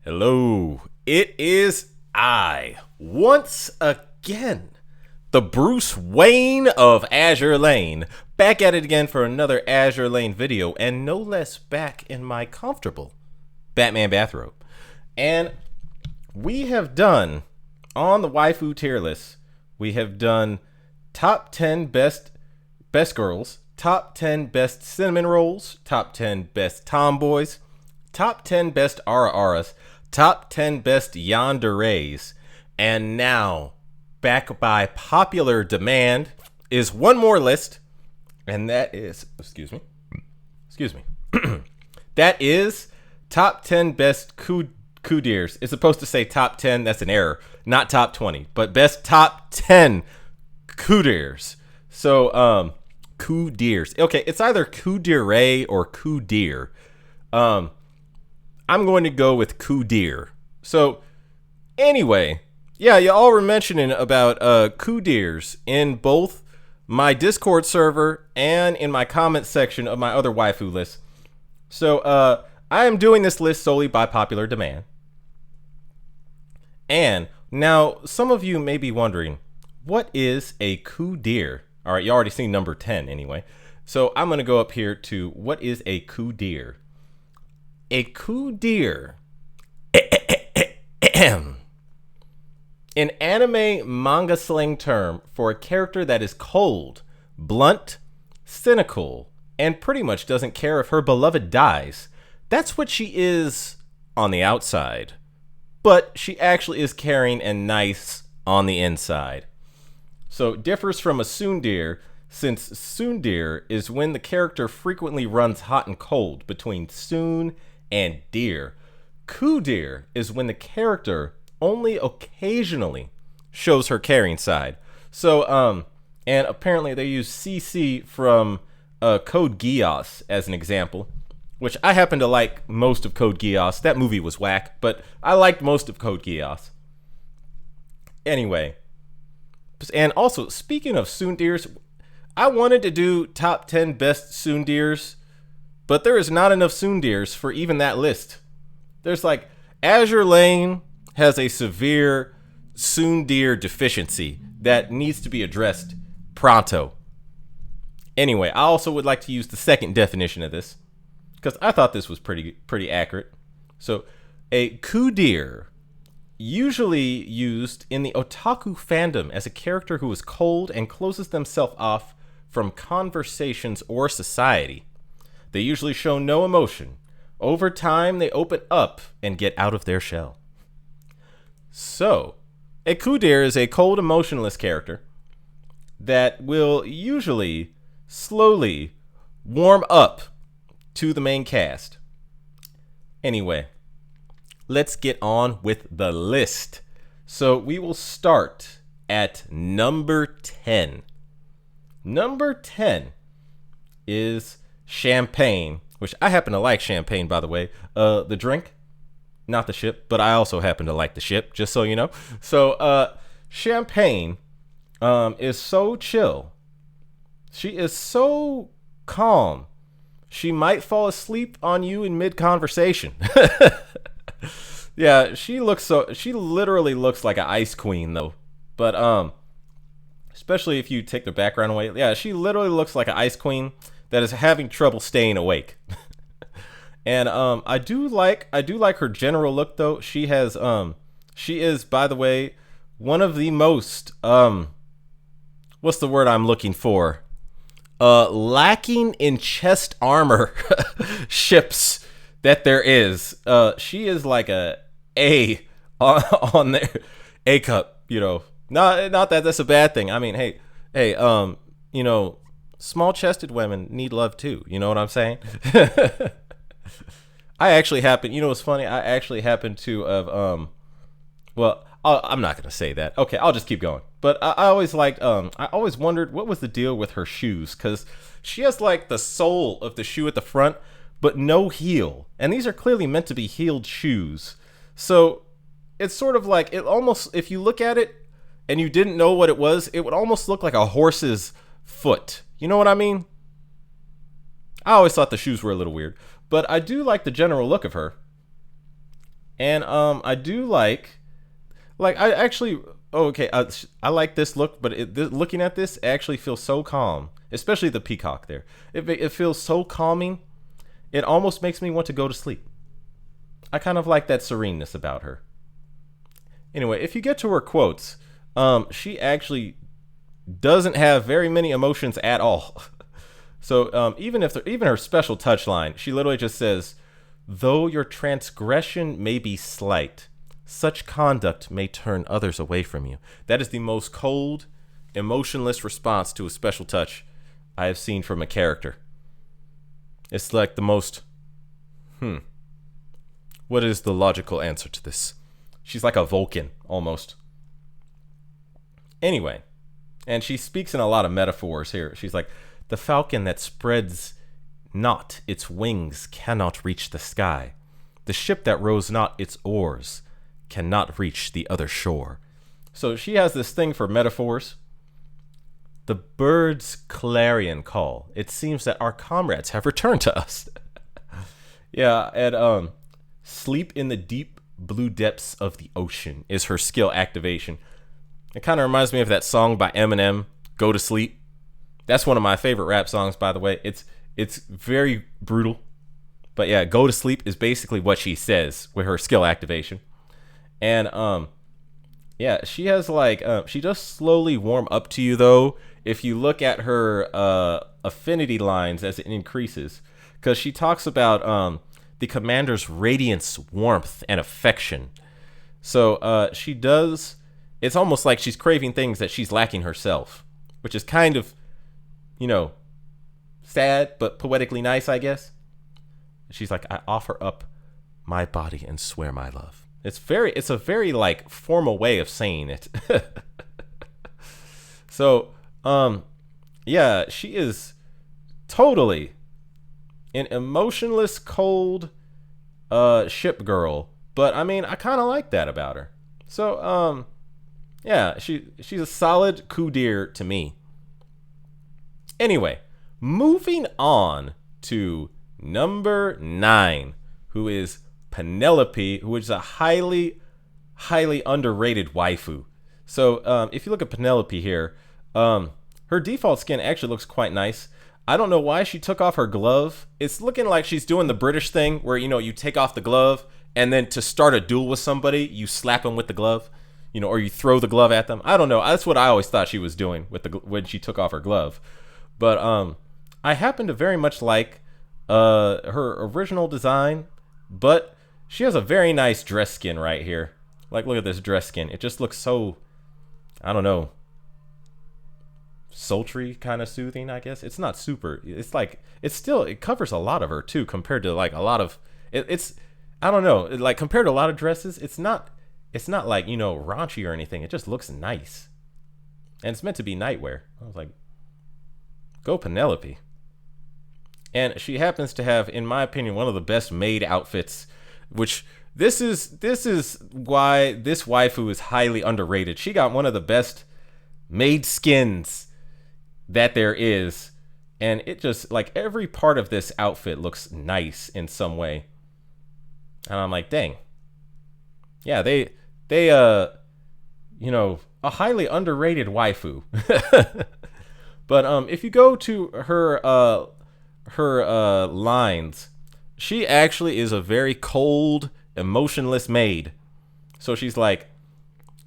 Hello, it is I, once again, the Bruce Wayne of Azur Lane, back at it again for another Azur Lane video, and no less back in my comfortable Batman bathrobe. And we have done, on the waifu tier list, we have done top 10 best girls, top 10 best cinnamon rolls, top 10 best tomboys, top 10 best ara-aras, top 10 best yanderes, and now, back by popular demand, is one more list, and that is, excuse me, that is top 10 best Kuuderes. It's supposed to say top 10, that's an error, not top 20, but best top 10 Kuuderes. So, Kuuderes. Okay, it's either Kuudere or Kuudere. I'm going to go with Kuudere. So, anyway, yeah, y'all were mentioning about Kuuderes in both my Discord server and in my comment section of my other waifu list. So, I am doing this list solely by popular demand. And now, some of you may be wondering, what is a Kuudere? All right, you already seen number 10 anyway. So, I'm going to go up here to what is a Kuudere. A Kuudere, an anime manga slang term for a character that is cold, blunt, cynical, and pretty much doesn't care if her beloved dies. That's what she is on the outside, but she actually is caring and nice on the inside. So it differs from a tsundere, since tsundere is when the character frequently runs hot and cold between tsun and deer. Kuudere is when the character only occasionally shows her caring side. So, and apparently they use CC from Code Geass as an example, which I happen to like most of Code Geass. That movie was whack, but I liked most of Code Geass. Anyway, and also, speaking of tsunderes, I wanted to do top 10 best tsunderes, but there is not enough tsunderes for even that list. There's like, Azur Lane has a severe tsundere deficiency that needs to be addressed pronto. Anyway, I also would like to use the second definition of this, because I thought this was pretty accurate. So, a Kuudere, usually used in the otaku fandom as a character who is cold and closes themselves off from conversations or society. They usually show no emotion. Over time, they open up and get out of their shell. So, a Kuudere is a cold, emotionless character that will usually slowly warm up to the main cast. Anyway, let's get on with the list. So, we will start at number 10. Number 10 is champagne, which I happen to like champagne, by the way. The drink, not the ship, but I also happen to like the ship, just so you know. So, champagne is so chill. She is so calm. She might fall asleep on you in mid-conversation. Yeah, she literally looks like an ice queen, though. But, especially if you take the background away. Yeah, she literally looks like an ice queen that is having trouble staying awake. And I do like her general look, though. She is, by the way, one of the most what's the word I'm looking for? Lacking in chest armor ships that there is. She is like A on there, A cup, you know. Not that that's a bad thing. I mean, hey, you know, small-chested women need love too. You know what I'm saying? I actually happen, you know what's funny? I actually happen to have, well, I'm not going to say that. Okay, I'll just keep going. But I always liked, I always wondered what was the deal with her shoes, because she has like the sole of the shoe at the front, but no heel. And these are clearly meant to be heeled shoes. So it's sort of like, it almost, if you look at it and you didn't know what it was, it would almost look like a horse's foot. You know what I mean? I always thought the shoes were a little weird, but I do like the general look of her. And I do like I actually oh, okay, I like this look, but looking at this, it actually feels so calm, especially the peacock there. It feels so calming. It almost makes me want to go to sleep. I kind of like that sereneness about her. Anyway, if you get to her quotes, she actually doesn't have very many emotions at all. So even her special touch line, she literally just says, "Though your transgression may be slight, such conduct may turn others away from you." That is the most cold, emotionless response to a special touch I have seen from a character. It's like the most, what is the logical answer to this? She's like a Vulcan, almost. Anyway, and she speaks in a lot of metaphors here. She's like, "The falcon that spreads not its wings cannot reach the sky. The ship that rows not its oars cannot reach the other shore." So she has this thing for metaphors. "The bird's clarion call. It seems that our comrades have returned to us." Yeah, and sleep in the deep blue depths of the ocean is her skill activation. It kind of reminds me of that song by Eminem, "Go to Sleep." That's one of my favorite rap songs, by the way. It's very brutal. But yeah, "Go to sleep" is basically what she says with her skill activation. And yeah, she has like she does slowly warm up to you though if you look at her affinity lines as it increases, because she talks about the commander's radiance, warmth, and affection. So she does. It's almost like she's craving things that she's lacking herself, which is kind of, sad but poetically nice, I guess. She's like, "I offer up my body and swear my love." It's a very like formal way of saying it. So, yeah, she is totally an emotionless, cold ship girl. But I mean, I kind of like that about her. So, yeah, she's a solid Kuudere to me. Anyway, moving on to number 9, who is Penelope, who is a highly, highly underrated waifu. So if you look at Penelope here, her default skin actually looks quite nice. I don't know why she took off her glove. It's looking like she's doing the British thing where, you take off the glove and then to start a duel with somebody, you slap them with the glove, or you throw the glove at them. I don't know. That's what I always thought she was doing when she took off her glove. But I happen to very much like her original design, but she has a very nice dress skin right here. Like, look at this dress skin. It just looks so, I don't know, sultry, kind of soothing, I guess. It's not super. It's like, it covers a lot of her too, compared to like a lot of, it's, I don't know, like compared to a lot of dresses, it's not like, raunchy or anything. It just looks nice. And it's meant to be nightwear. I was like, go Penelope. And she happens to have, in my opinion, one of the best made outfits, which this is why this waifu is highly underrated. She got one of the best made skins that there is, and it just, like, every part of this outfit looks nice in some way. And I'm like, dang. Yeah, they a highly underrated waifu. But if you go to her lines, she actually is a very cold, emotionless maid. So she's like,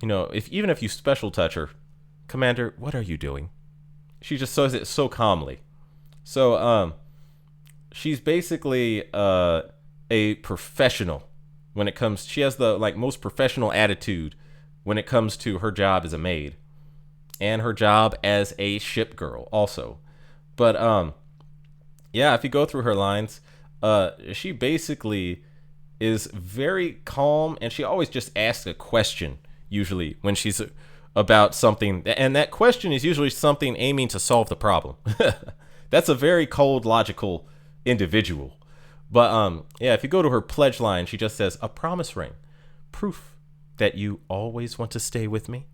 even if you special touch her, "Commander, what are you doing?" She just says it so calmly. So she's basically a professional when it comes. She has the most professional attitude when it comes to her job as a maid and her job as a ship girl also. But yeah, if you go through her lines, she basically is very calm, and she always just asks a question, usually, when she's about something. And that question is usually something aiming to solve the problem. That's a very cold, logical individual. But yeah, if you go to her pledge line, she just says, "A promise ring. Proof that you always want to stay with me.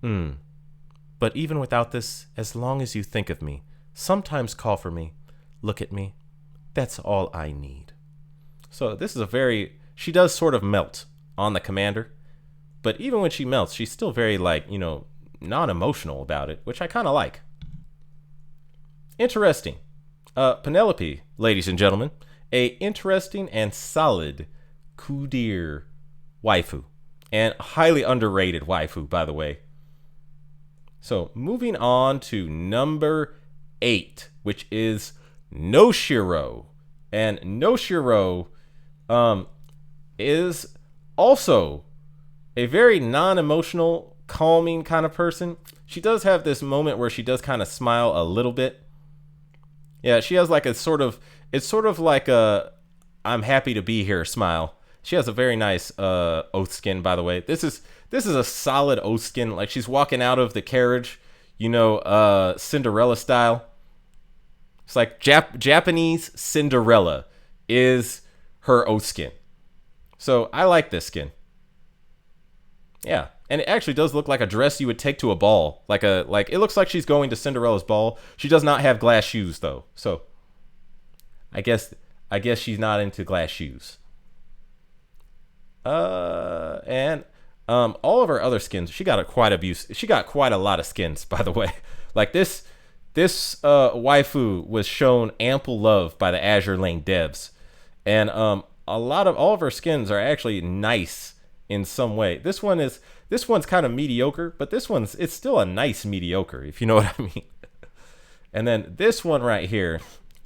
But even without this, as long as you think of me, sometimes call for me, look at me. That's all I need." So this is she does sort of melt on the commander. But even when she melts, she's still very, like, non-emotional about it, which I kind of like. Interesting. Penelope, ladies and gentlemen, a interesting and solid Kuudere waifu. And highly underrated waifu, by the way. So, moving on to number 8, which is No Shiro. And No Shiro is also a very non-emotional, calming kind of person. She does have this moment where she does kind of smile a little bit. Yeah, she has like it's sort of like a I'm happy to be here smile. She has a very nice oath skin, by the way. This is a solid oath skin. Like, she's walking out of the carriage, Cinderella style. It's like Japanese Cinderella is her oath skin. So I like this skin. Yeah, and it actually does look like a dress you would take to a ball. Like it looks like she's going to Cinderella's ball. She does not have glass shoes though. So I guess she's not into glass shoes. And all of her other skins, she got quite a lot of skins, by the way. Like this waifu was shown ample love by the Azur Lane devs, and all of her skins are actually nice in some way. This one's kind of mediocre, but it's still a nice mediocre, if you know what I mean. And then this one right here,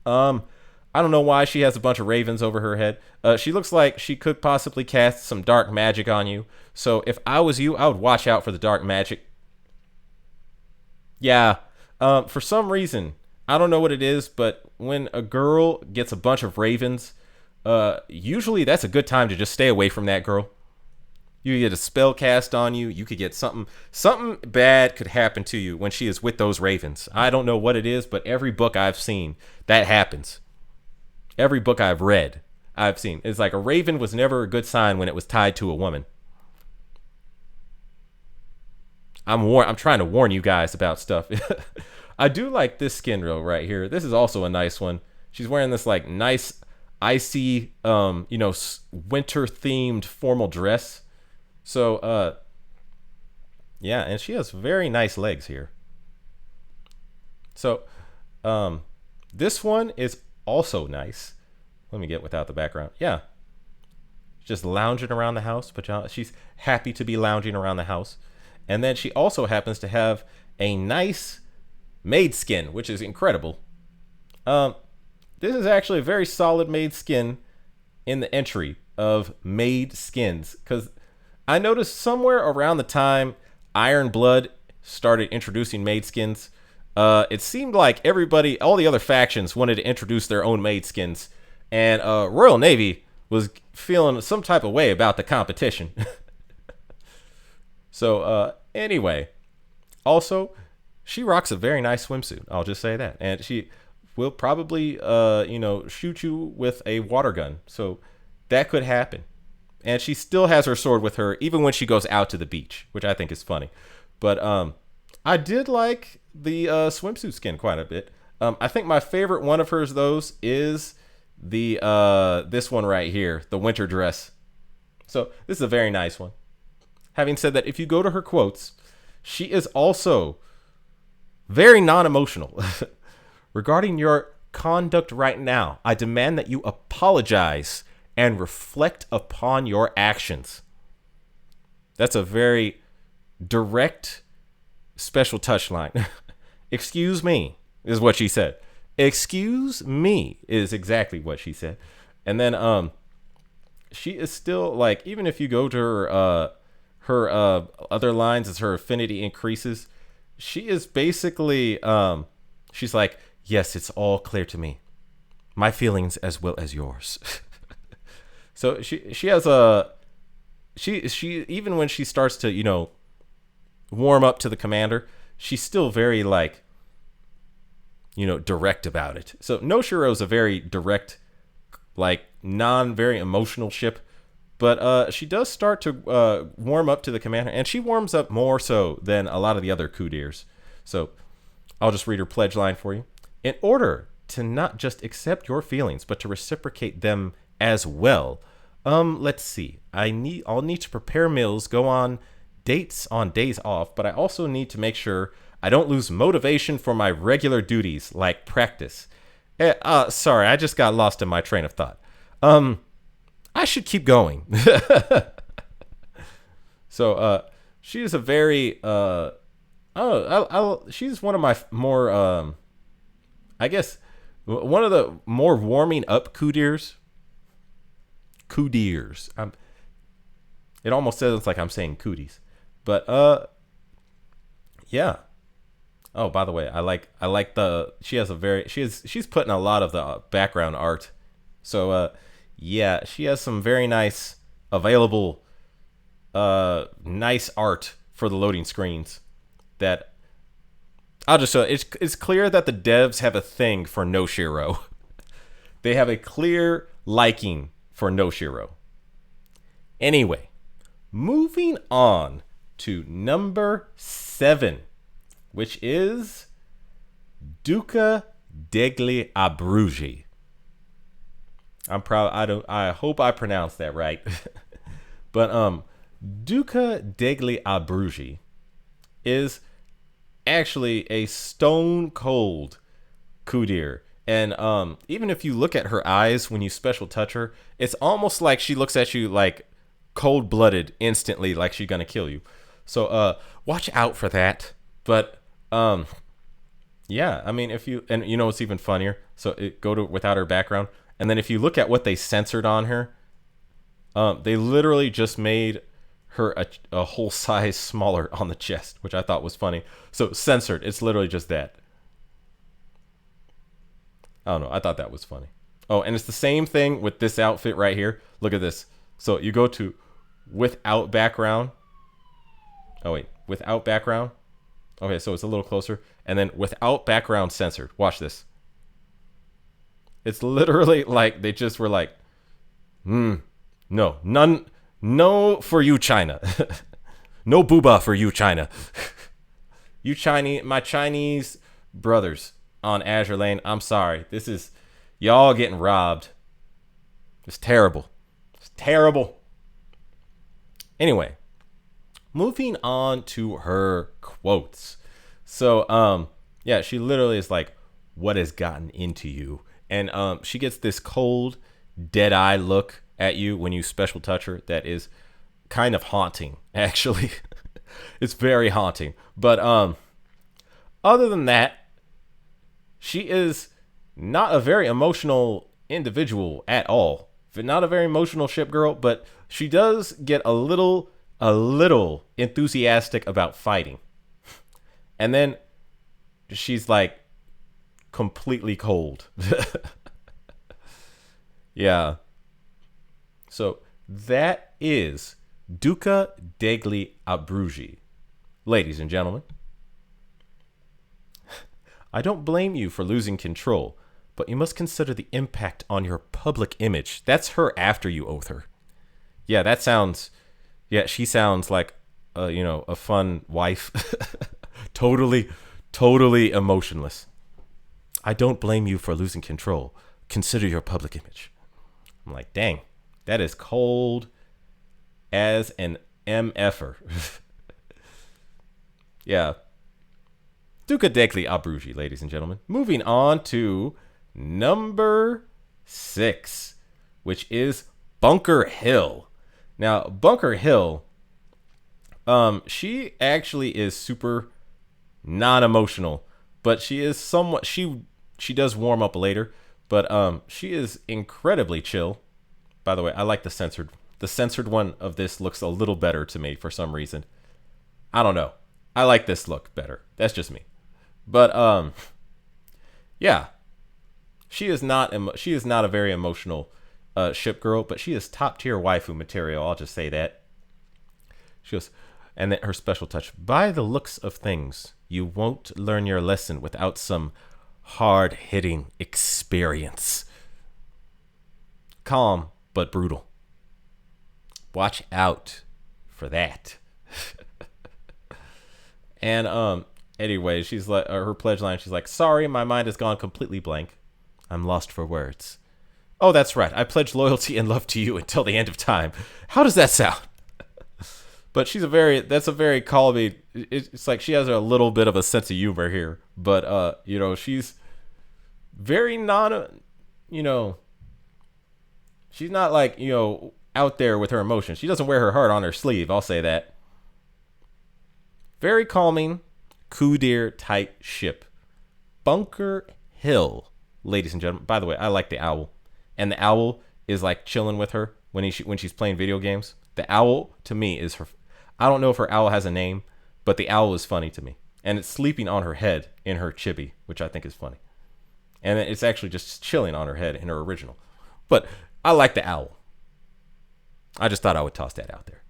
I don't know why she has a bunch of ravens over her head. She looks like she could possibly cast some dark magic on you. So if I was you, I would watch out for the dark magic. Yeah, for some reason, I don't know what it is, but when a girl gets a bunch of ravens, usually that's a good time to just stay away from that girl. You get a spell cast on you. You could get something bad could happen to you when she is with those ravens. I don't know what it is, but every book I've seen, that happens. Every book I've read, I've seen. It's like a raven was never a good sign when it was tied to a woman. I'm trying to warn you guys about stuff. I do like this skin row right here. This is also a nice one. She's wearing this like nice, icy, winter themed formal dress. So, yeah, and she has very nice legs here. So, this one is also nice. Let me get without the background. Yeah. Just lounging around the house. She's happy to be lounging around the house. And then she also happens to have a nice maid skin, which is incredible. This is actually a very solid maid skin in the entry of maid skins. Because I noticed somewhere around the time Iron Blood started introducing maid skins, it seemed like all the other factions wanted to introduce their own maid skins, and Royal Navy was feeling some type of way about the competition. So anyway, also she rocks a very nice swimsuit. I'll just say that, and she will probably shoot you with a water gun. So that could happen, and she still has her sword with her even when she goes out to the beach, which I think is funny. But I did like the swimsuit skin quite a bit. I think my favorite one of hers, is the this one right here, the winter dress. So this is a very nice one. Having said that, if you go to her quotes, she is also very non-emotional. Regarding your conduct right now, I demand that you apologize and reflect upon your actions. That's a very direct special touch line. Excuse me is what she said. Excuse me is exactly what she said. And then she is still like, even if you go to her other lines as her affinity increases, she is basically she's like, yes, it's all clear to me, my feelings as well as yours. So she has she even when she starts to warm up to the commander, she's still very like direct about it. So No Shiro is a very direct, like very emotional ship, but she does start to warm up to the commander, and she warms up more so than a lot of the other Kuuderes. So I'll just read her pledge line for you. In order to not just accept your feelings, but to reciprocate them as well, Let's see. I'll need to prepare meals, go on dates on days off, but I also need to make sure I don't lose motivation for my regular duties like practice. Sorry, I just got lost in my train of thought. I should keep going. So, she is a very she's one of my more I guess one of the more warming up Kuuderes. It almost sounds like I'm saying cooties, but yeah. Oh, by the way, I like she's putting a lot of the background art. So yeah, she has some very nice available nice art for the loading screens that I'll just show. It's clear that the devs have a thing for no Shiro. They have a clear liking for no Shiro. Anyway, moving on to number 7, which is Duca degli Abruzzi. I'm proud. I hope I pronounced that right. But Duca degli Abruzzi is actually a stone cold Kuudere. And even if you look at her eyes when you special touch her, it's almost like she looks at you like cold-blooded instantly, like she's gonna kill you. So watch out for that. But yeah, I mean, if you, and you know what's even funnier? So go to without her background, and then if you look at what they censored on her, they literally just made her a whole size smaller on the chest, which I thought was funny. So censored, it's literally just that. I don't know. I thought that was funny. Oh, and it's the same thing with this outfit right here. Look at this. So you go to without background. Oh, wait. Without background. Okay, so it's a little closer. And then without background censored. Watch this. It's literally like they just were like, no, none, no for you, China. No booba for you, China. You Chinese, my Chinese brothers on Azur Lane, I'm sorry. This is y'all getting robbed. It's terrible. It's terrible. Anyway, moving on to her quotes. So, yeah, she literally is like, "What has gotten into you?" And she gets this cold, dead-eye look at you when you special touch her that is kind of haunting, actually. It's very haunting. But other than that, she is not a very emotional individual at all. Not a very emotional ship girl, but she does get a little enthusiastic about fighting. And then she's like completely cold. Yeah. So that is Duca degli Abruzzi. Ladies and gentlemen, I don't blame you for losing control, but you must consider the impact on your public image. That's her after you oath her. Yeah, that sounds... Yeah, she sounds like, a fun wife. Totally emotionless. I don't blame you for losing control. Consider your public image. I'm like, dang, that is cold as an MFer. Yeah. Duca degli Abruzzi, ladies and gentlemen. Moving on to number 6, which is Bunker Hill. Now, Bunker Hill, she actually is super non-emotional, but she is somewhat, she does warm up later, but she is incredibly chill. By the way, I like the censored one of this looks a little better to me for some reason. I don't know. I like this look better. That's just me. But yeah, she is not a very emotional ship girl, but she is top tier waifu material. I'll just say that. She goes, and then her special touch. By the looks of things, you won't learn your lesson without some hard hitting experience. Calm but brutal. Watch out for that. And anyway, she's like, her pledge line, she's like, sorry, my mind has gone completely blank. I'm lost for words. Oh, that's right. I pledge loyalty and love to you until the end of time. How does that sound? But that's a very calming. It's like she has a little bit of a sense of humor here. But, she's very she's not like, out there with her emotions. She doesn't wear her heart on her sleeve. I'll say that. Very calming, Kuudere type ship. Bunker Hill, ladies and gentlemen. By the way, I like the owl. And the owl is like chilling with her when she's playing video games. The owl, to me, is her. I don't know if her owl has a name, but the owl is funny to me. And it's sleeping on her head in her chibi, which I think is funny. And it's actually just chilling on her head in her original. But I like the owl. I just thought I would toss that out there.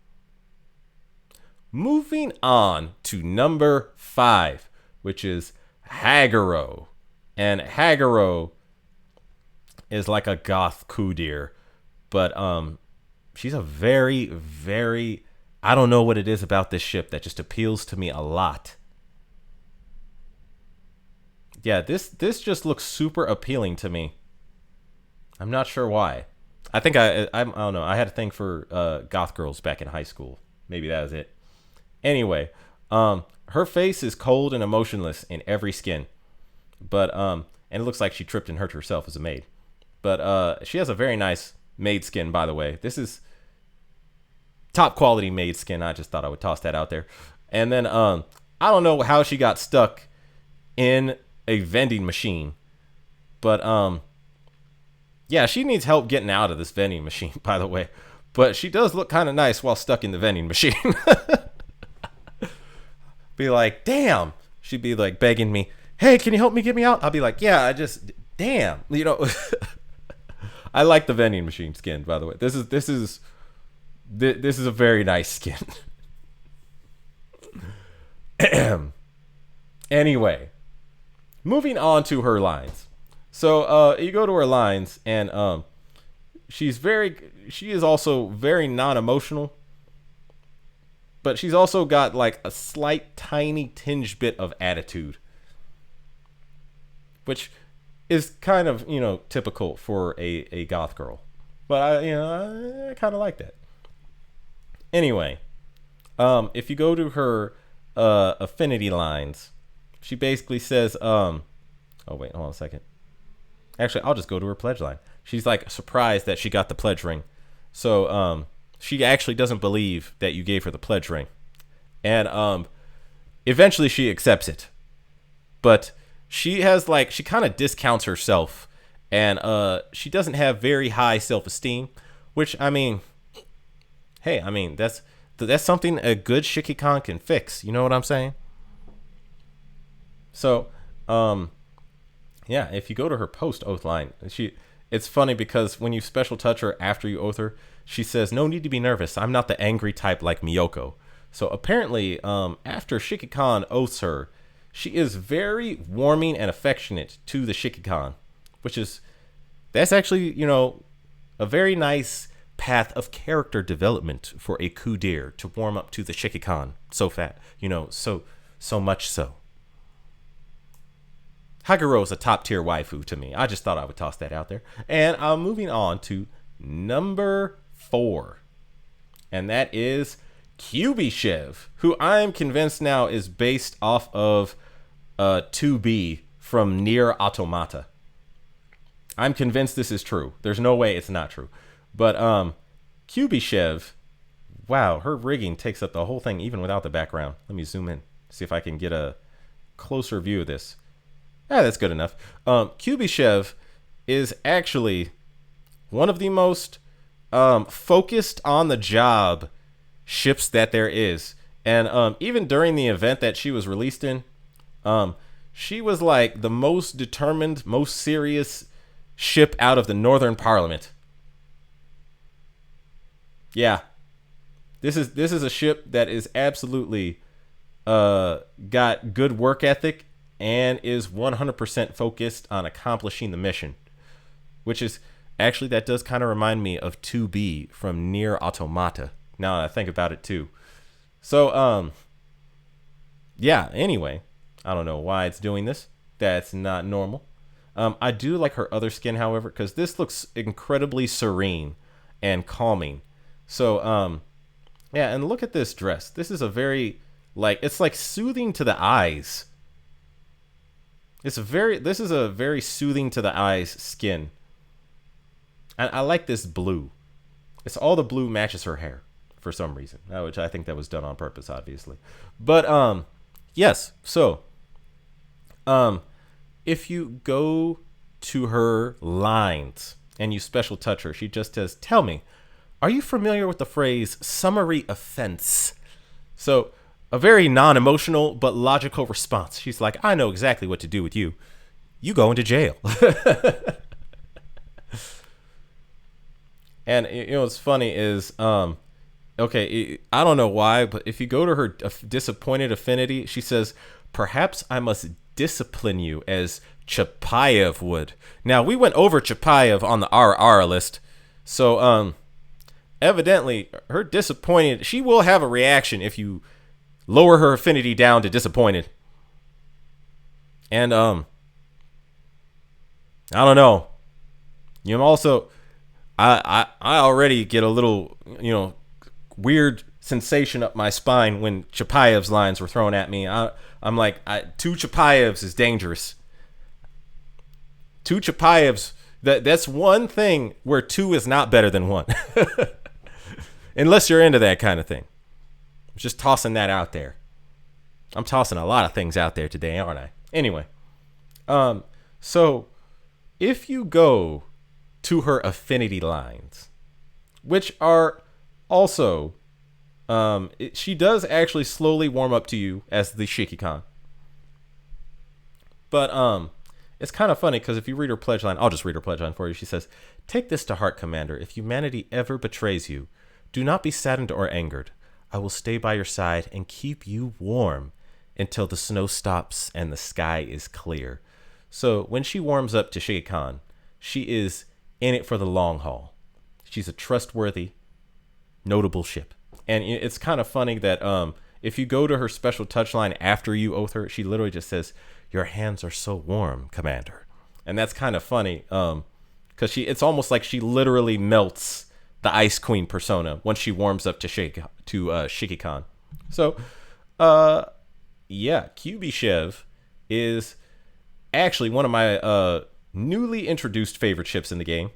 Moving on to number 5, which is Hagaro. And Hagaro is like a goth Kuudere, but she's a very, very, I don't know what it is about this ship that just appeals to me a lot. Yeah, this just looks super appealing to me. I'm not sure why. I think I don't know. I had a thing for goth girls back in high school. Maybe that was it. Anyway, her face is cold and emotionless in every skin, but and it looks like she tripped and hurt herself as a maid. But she has a very nice maid skin, by the way. This is top quality maid skin. I just thought I would toss that out there. And then I don't know how she got stuck in a vending machine, but yeah, she needs help getting out of this vending machine, by the way. But she does look kind of nice while stuck in the vending machine. Be like, damn. She'd be like begging me, hey, can you help me get me out? I'll be like, yeah, damn. I like the vending machine skin, by the way. This is a very nice skin. Anyway, moving on to her lines. So you go to her lines, and she is also very non-emotional, but she's also got like a slight, tiny tinge bit of attitude, which is kind of, typical for a goth girl. But I kind of like that. Anyway, if you go to her affinity lines, she basically says, oh wait, hold on a second. Actually, I'll just go to her pledge line. She's like surprised that she got the pledge ring. So she actually doesn't believe that you gave her the pledge ring. And eventually she accepts it. But she kind of discounts herself. And she doesn't have very high self-esteem. Which, hey, that's something a good Shiki-Kan can fix. You know what I'm saying? So, yeah, if you go to her post-oath line, it's funny because when you special touch her after you oath her, she says, no need to be nervous. I'm not the angry type like Miyoko. So apparently, after Shiki-Kan oaths her, she is very warming and affectionate to the Shiki-Kan, that's actually, a very nice path of character development for a Kuudere to warm up to the Shiki-Kan so much so. Hagaro is a top tier waifu to me. I just thought I would toss that out there. And I'm moving on to number 4. And that is Cubichev, who I am convinced now is based off of 2B from Nier Automata. I'm convinced this is true. There's no way it's not true. But Cubichev, wow, her rigging takes up the whole thing even without the background. Let me zoom in, see if I can get a closer view of this. That's good enough. Cubichev is actually one of the most focused on the job ships that there is. And even during the event that she was released in, she was like the most determined, most serious ship out of the Northern Parliament. Yeah. This is a ship that is absolutely got good work ethic and is 100% focused on accomplishing the mission, which is actually, that does kind of remind me of 2B from Nier Automata, now that I think about it too. So yeah, anyway, I don't know why it's doing this. That's not normal. I do like her other skin, however, because this looks incredibly serene and calming. So, yeah, and look at this dress. This is a very, like, it's like soothing to the eyes. This is a very soothing to the eyes skin. And I like this blue. It's all the blue matches her hair for some reason, which I think that was done on purpose, obviously. But, yes. So, if you go to her lines and you special touch her, she just says, "Tell me, are you familiar with the phrase summary offense?" So, a very non-emotional but logical response. She's like, "I know exactly what to do with you. You go into jail." And you know what's funny is, okay, I don't know why, but if you go to her disappointed affinity, she says, "Perhaps I must discipline you as Chapayev would." Now, we went over Chapayev on the RR list, so evidently her disappointed, she will have a reaction if you lower her affinity down to disappointed. And I don't know. You know, also, I already get a little, weird sensation up my spine when Chapayev's lines were thrown at me. I'm like, 2 Chapayevs is dangerous. 2 Chapayevs, that's one thing where 2 is not better than 1. Unless you're into that kind of thing. I'm just tossing that out there. I'm tossing a lot of things out there today, aren't I? Anyway, so if you go to her affinity lines, which are also, she does actually slowly warm up to you as the Shikikan. But it's kind of funny because if you read her pledge line, I'll just read her pledge line for you. She says, "Take this to heart, Commander. If humanity ever betrays you, do not be saddened or angered. I will stay by your side and keep you warm until the snow stops and the sky is clear." So when she warms up to Shikikan, she is in it for the long haul. She's a trustworthy, notable ship. And it's kind of funny that if you go to her special touch line after you oath her, she literally just says, "Your hands are so warm, Commander." And that's kind of funny because it's almost like she literally melts the Ice Queen persona once she warms up to Shikikan. So, yeah, cubichev is actually one of my newly introduced favorite ships in the game.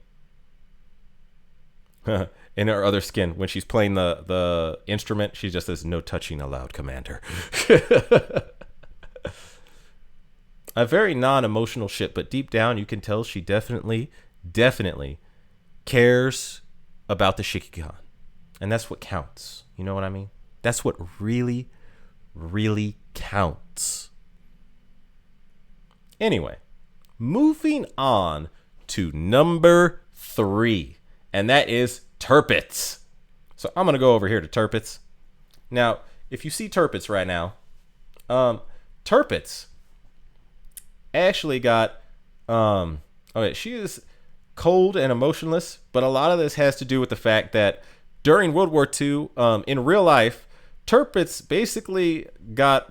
In her other skin, when she's playing the instrument, she just says, "No touching allowed, Commander." A very non-emotional ship, but deep down you can tell she definitely cares about the Shikikan. And that's what counts. You know what I mean? That's what really, really counts. Anyway, moving on to number 3, and that is terpitz. So I'm going to go over here to terpitz. Now, if you see terpitz right now, terpitz actually got, okay, she is cold and emotionless, but a lot of this has to do with the fact that during World War II, in real life, terpitz basically got,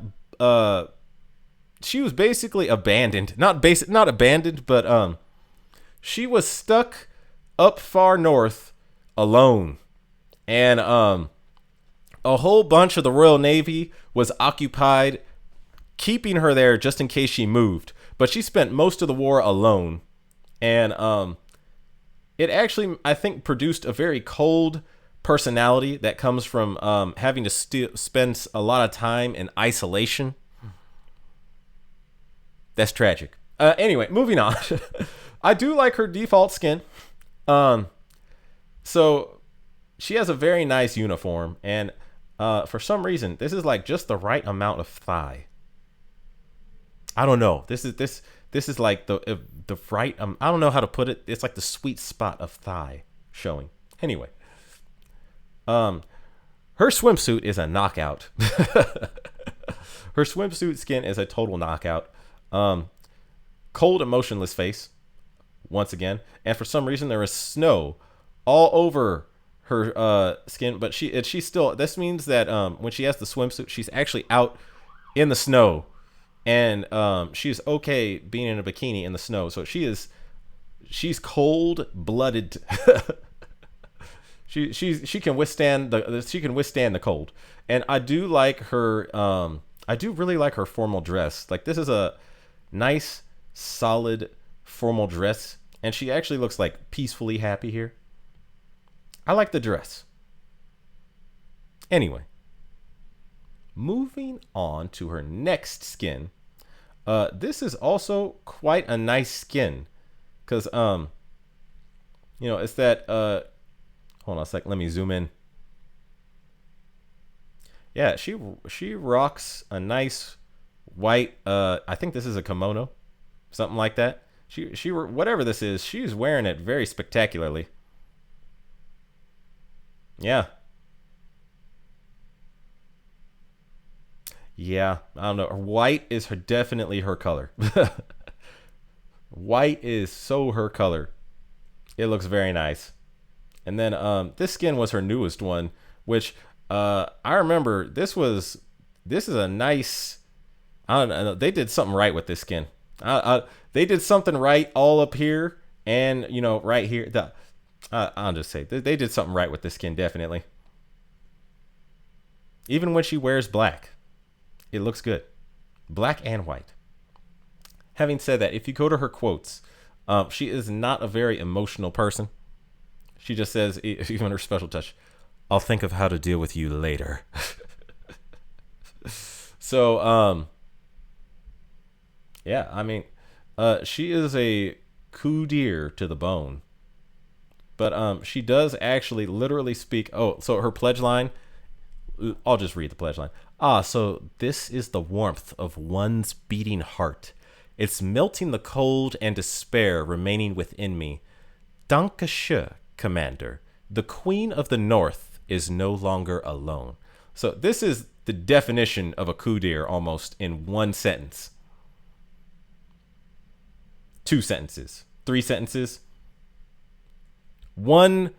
she was basically abandoned. Not abandoned, but she was stuck up far north alone. And a whole bunch of the Royal Navy was occupied keeping her there just in case she moved. But she spent most of the war alone. And it actually, I think, produced a very cold personality that comes from having to spend a lot of time in isolation. That's tragic. Anyway, moving on. I do like her default skin. So she has a very nice uniform, and for some reason, this is like just the right amount of thigh. I don't know. This is like the right. I don't know how to put it. It's like the sweet spot of thigh showing. Anyway, her swimsuit is a knockout. Her swimsuit skin is a total knockout. Cold, emotionless face, once again, and for some reason there is snow all over her skin, but she's still. This means that when she has the swimsuit, she's actually out in the snow, and she's okay being in a bikini in the snow. So she's cold blooded. She can withstand the cold, and I do like her. I do really like her formal dress. Like, this is a nice, solid formal dress, and she actually looks like peacefully happy here. I like the dress. Anyway, moving on to her next skin. This is also quite a nice skin, because it's that hold on a sec, let me zoom in. Yeah, she rocks a nice white, I think this is a kimono, something like that. She whatever this is, she's wearing it very spectacularly. Yeah. Yeah, I don't know. White is definitely her color. White is so her color. It looks very nice. And then this skin was her newest one, which I remember this is a nice, I don't know, they did something right with this skin. They did something right all up here and, right here. I'll just say they did something right with this skin, definitely. Even when she wears black, it looks good. Black and white. Having said that, if you go to her quotes, she is not a very emotional person. She just says, even her special touch, "I'll think of how to deal with you later." So, yeah, I mean, she is a Kuudere to the bone. But she does actually literally speak. Oh, so her pledge line, I'll just read the pledge line. So this is the warmth of one's beating heart. It's melting the cold and despair remaining within me. Danke schön, Commander. The Queen of the North is no longer alone. So this is the definition of a Kuudere almost in one sentence. 2 sentences. 3 sentences. 1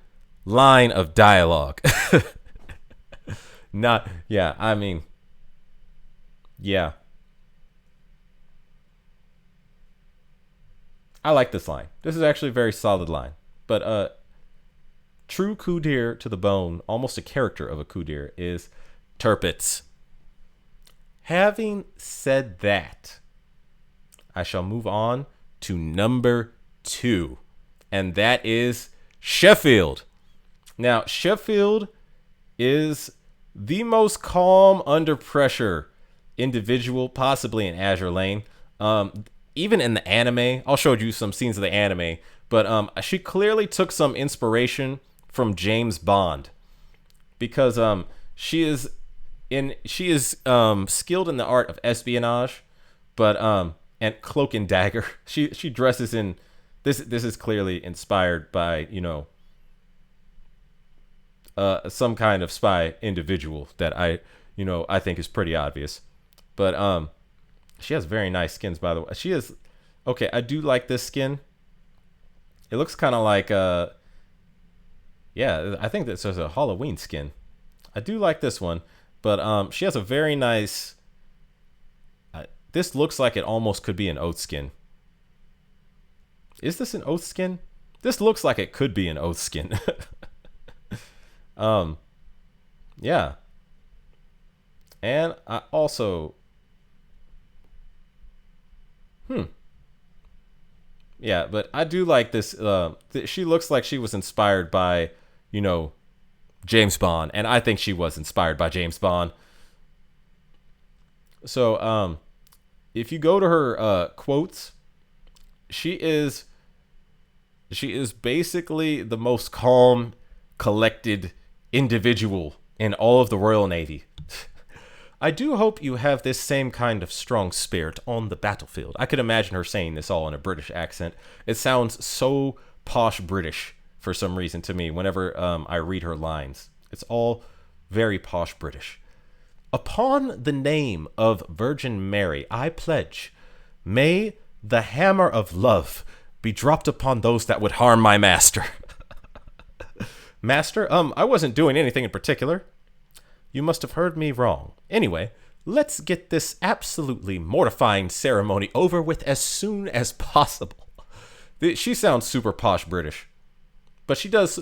line of dialogue. Yeah. I like this line. This is actually a very solid line. But true Kuudere to the bone, almost a character of a Kuudere, is terpitz. Having said that, I shall move on to number 2, and that is Sheffield. Now, Sheffield is the most calm under pressure individual, possibly in Azur Lane. Even in the anime, I'll show you some scenes of the anime, but she clearly took some inspiration from James Bond, because she is skilled in the art of espionage, but and cloak and dagger. She dresses in this. This is clearly inspired by some kind of spy individual that I think is pretty obvious. But she has very nice skins, by the way. She is okay. I do like this skin. It looks kind of like yeah, I think this is a Halloween skin. I do like this one, but she has a very nice. This looks like it almost could be an oath skin. Is this an oath skin? This looks like it could be an oath skin. Yeah. And I also yeah, but I do like this. She looks like she was inspired by, James Bond, and I think she was inspired by James Bond. So, if you go to her quotes, she is basically the most calm, collected individual in all of the Royal Navy. I do hope you have this same kind of strong spirit on the battlefield. I could imagine her saying this all in a British accent. It sounds so posh British for some reason to me whenever I read her lines. It's all very posh British. Upon the name of Virgin Mary, I pledge, may the hammer of love be dropped upon those that would harm my master. Master? I wasn't doing anything in particular. You must have heard me wrong. Anyway, let's get this absolutely mortifying ceremony over with as soon as possible. She sounds super posh British. But she does,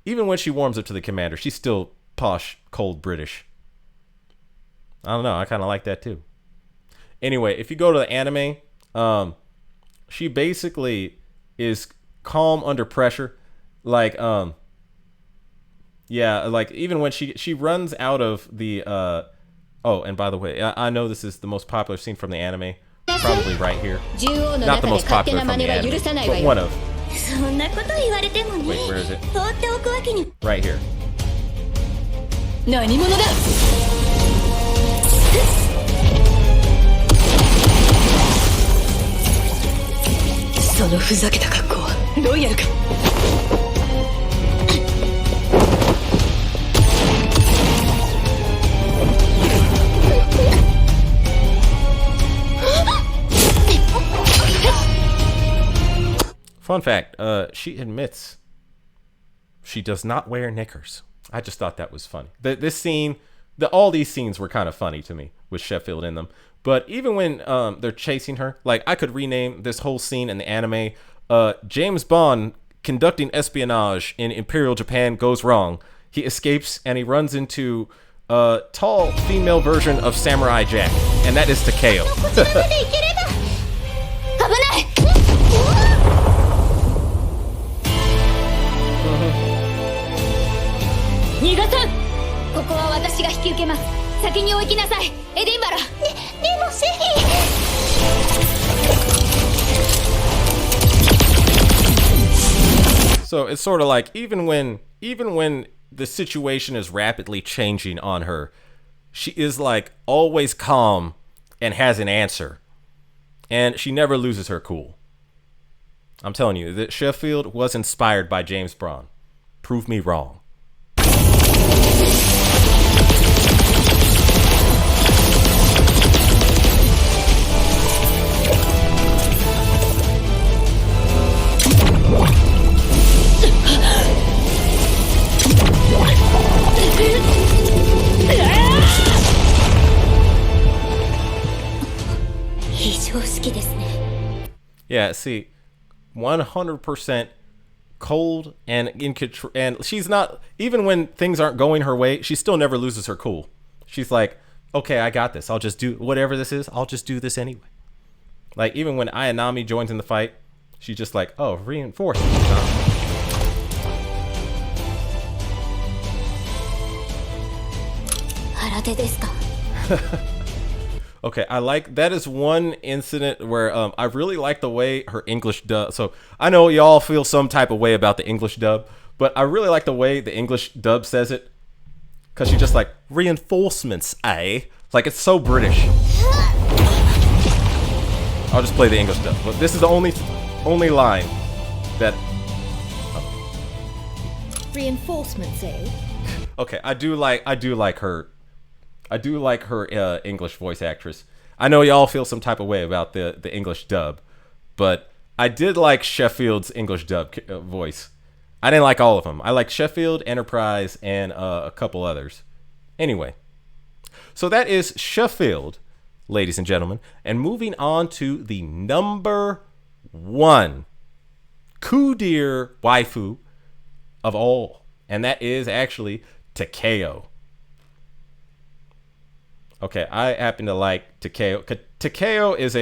even when she warms up to the commander, she's still posh, cold British. I don't know. I kind of like that too. Anyway, if you go to the anime, she basically is calm under pressure. Like, yeah, like even when she runs out of the, oh, and by the way, I know this is the most popular scene from the anime. Probably right here. Not the most popular from the anime, but one of. Wait, where is it? Right here. Fun fact, she admits she does not wear knickers. I just thought that was funny. This scene, all these scenes were kind of funny to me with Sheffield in them. But even when they're chasing her, like I could rename this whole scene in the anime, James Bond conducting espionage in Imperial Japan goes wrong. He escapes and he runs into a tall female version of Samurai Jack, and that is Takeo. So it's sort of like even when the situation is rapidly changing on her, she is like always calm and has an answer, and she never loses her cool. I'm telling you that Sheffield was inspired by James Bond. Prove me wrong. Yeah, see, 100% cold and in control, and she's not, even when things aren't going her way, she still never loses her cool. She's like, okay, I got this. I'll just do whatever this is. I'll just do this anyway. Like even when Ayanami joins in the fight, she's just like, oh, reinforcements. Okay, I like that is one incident where I really like the way her English dub. So I know y'all feel some type of way about the English dub, but I really like the way the English dub says it, because she's just like reinforcements, eh? Like it's so British. I'll just play the English dub, but this is the only line that. Oh. Reinforcements, eh? Okay, I do like her. I do like her English voice actress. I know y'all feel some type of way about the English dub, but I did like Sheffield's English dub voice. I didn't like all of them. I like Sheffield, Enterprise, and a couple others. Anyway, so that is Sheffield, ladies and gentlemen. And moving on to the number one Kuudere waifu of all, and that is actually Takeo. Okay, I happen to like Takeo. Takeo is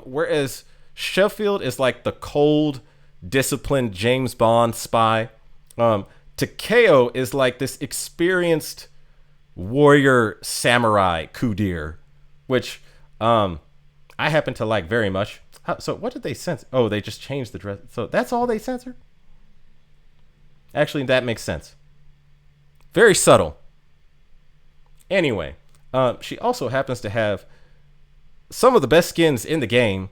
whereas Sheffield is like the cold, disciplined James Bond spy, Takeo is like this experienced warrior samurai Kuudere, which I happen to like very much. So what did they censor? Oh, they just changed the dress. So that's all they censored? Actually, that makes sense. Very subtle. Anyway, she also happens to have some of the best skins in the game.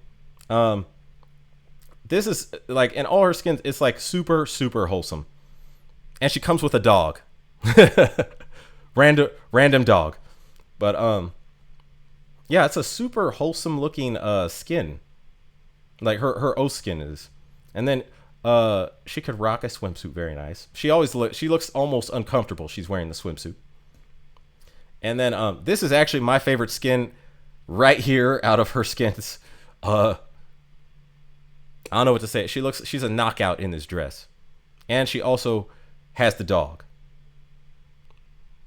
This is like, in all her skins, it's like super, super wholesome. And she comes with a dog. Random dog. But, yeah, it's a super wholesome looking skin. Like her O skin is. And then she could rock a swimsuit very nice. She looks almost uncomfortable. She's wearing the swimsuit. And then this is actually my favorite skin right here out of her skins. I don't know what to say. She's a knockout in this dress. And she also has the dog.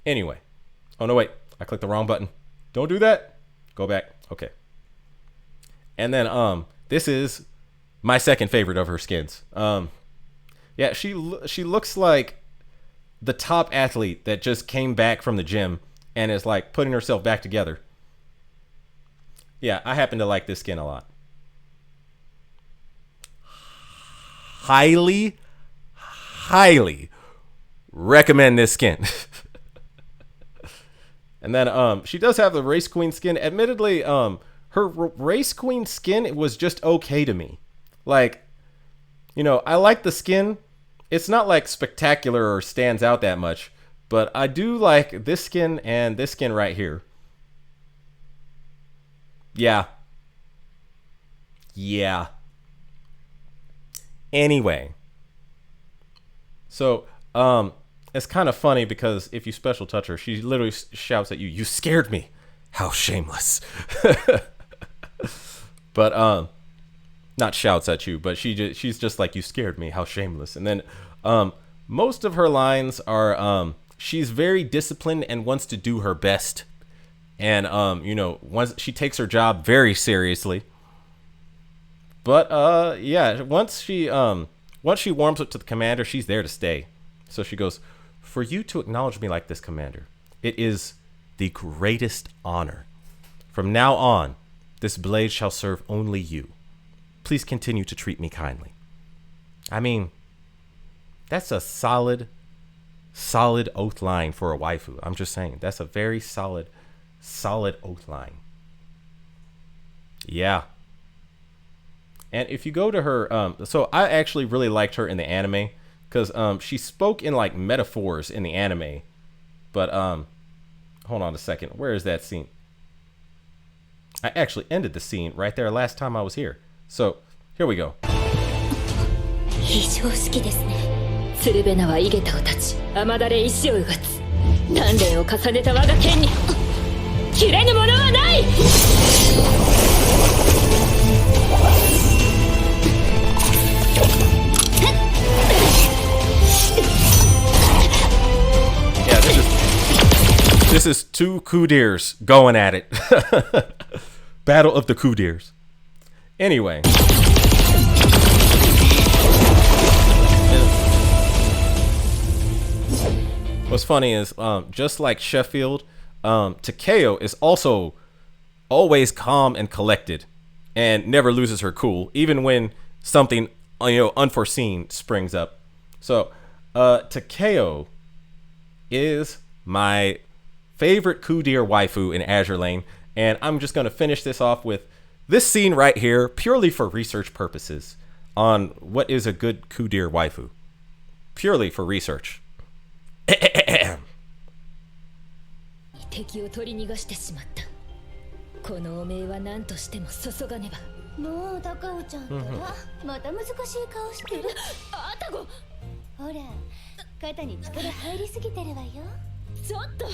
Anyway. Oh, no, wait. I clicked the wrong button. Don't do that. Go back. Okay. And then this is my second favorite of her skins. Yeah, she looks like the top athlete that just came back from the gym and is like putting herself back together. Yeah, I happen to like this skin a lot. Highly recommend this skin. And then she does have the race queen skin. Admittedly, her race queen skin was just okay to me. Like, you know, I like the skin. It's not like spectacular or stands out that much, but I do like this skin and this skin right here. Yeah. Anyway. So, it's kind of funny because if you special touch her, she literally shouts at you, "You scared me. How shameless." But not shouts at you, but she's just like, "You scared me. How shameless." And then most of her lines are she's very disciplined and wants to do her best. And you know, once she takes her job very seriously. But yeah, once she warms up to the commander, she's there to stay. So she goes, "For you to acknowledge me like this, Commander, it is the greatest honor. From now on, this blade shall serve only you. Please continue to treat me kindly." I mean, that's a solid oath line for a waifu. I'm just saying, that's a very solid oath line. Yeah. And if you go to her, so I actually really liked her in the anime because she spoke in like metaphors in the anime. But hold on a second. Where is that scene? I actually ended the scene right there last time I was here. So here we go. 非常識ですね。鶴瓶は井桁を立ち、雨だれ石をうがつ。鍛錬を重ねた我が剣に切れぬものはない。Yeah, this is two Kuuderes going at it. Battle of the Kuuderes. Anyway. What's funny is, just like Sheffield, Takeo is also always calm and collected and never loses her cool, even when something, unforeseen springs up. So, Takeo is my favorite Kuudere waifu in Azur Lane, and I'm just going to finish this off with this scene right here, purely for research purposes, on what is a good Kuudere waifu. Purely for research. 敵を取り逃がしてしまった。この汚名は何としても注がねば。もう高尾ちゃんったらまた難しい顔してる。あたご。ほら、肩に力入りすぎてるわよ。ちょっと。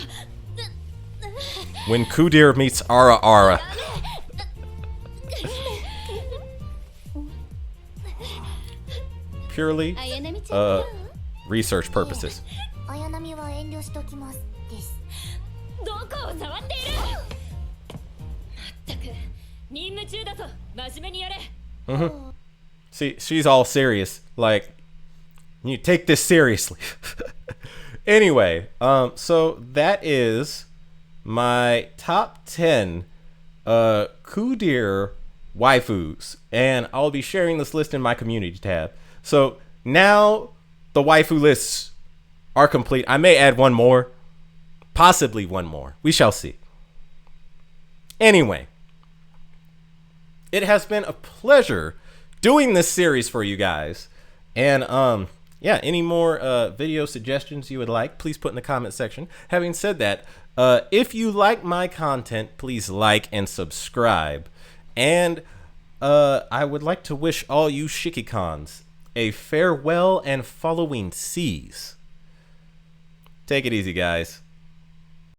When Kuudere meets Ara Ara. Purely research purposes. 綾波は遠慮しときますです。どこを触っている。まったく任務中だぞ。真面目にやれ。See, she's all serious. Like, you take this seriously. Anyway, so that is my top 10 Kuudere waifus, and I'll be sharing this list in my community tab. So now the waifu lists are complete. I may add one more, possibly one more. We shall see. Anyway, it has been a pleasure doing this series for you guys. And yeah, any more video suggestions you would like, please put in the comment section. Having said that, if you like my content, please like and subscribe. And I would like to wish all you Shikikons a farewell and following seas. Take it easy, guys.